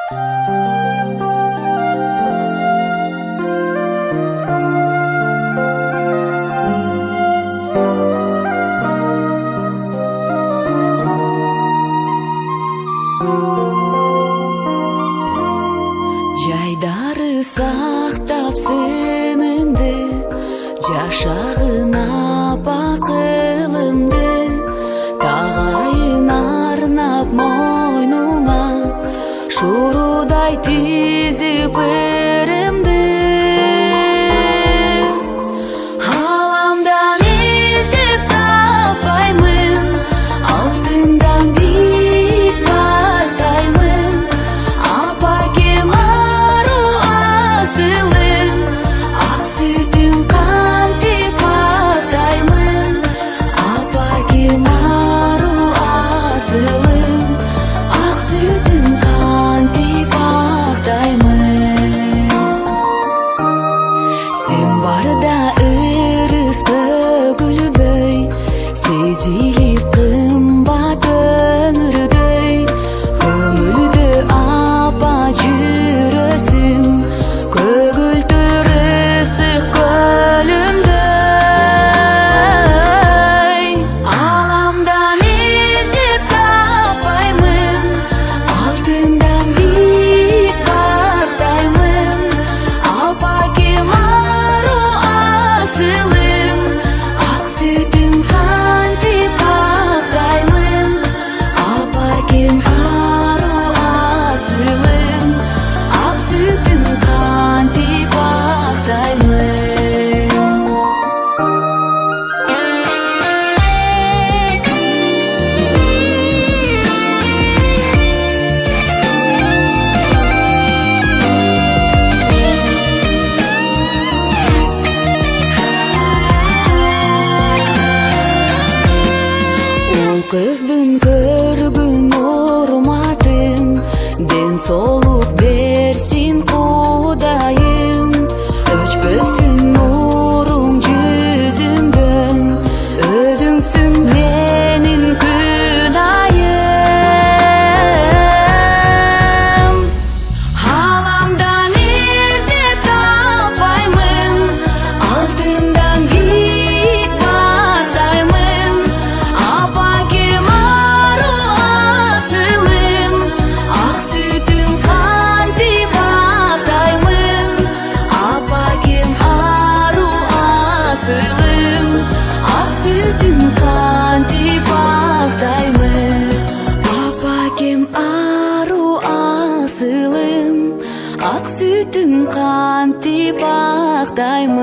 Жайдары сақтап сеніңді, жашағына бақылымды, тағайын арнап мойнуңа, шурудай тізіп бірімді. Аламдан іздеп таппаймын, алтындан биік қартаймын, апакем ару асылым, ақ сүтім қантип ақтаймын, апакем ару асылым, ақ сүтім қантип ақтаймын. Сен барда ырысты гүлбөй, сезилип кымбат өмүрдөй, көңүлдө апа жүрөсүң, көгүлтүр ысык көлүмдөй. Аламдан издеп таппаймын, алтындан биік қартаймын, апакем ару асылым, ақ сүтім қантип ақтаймын, апакем ару асылым, ақ сүтім қантип ақтаймын. Ул кыздын көргүн урматын, ден соолук берсин Кудайым, өчпөсүн нуруң жүзүңдөн, өзүңсүң менин күнайым. Аламдан издеп таппаймын, алтындан биік қартаймын, апакем ару асылым, ақ сүтім қантип ақтаймын, апакем ару асылым, ақ сүтім қантип ақтаймын, апакем ару асылым, ақ сүтім қантип ақтаймын.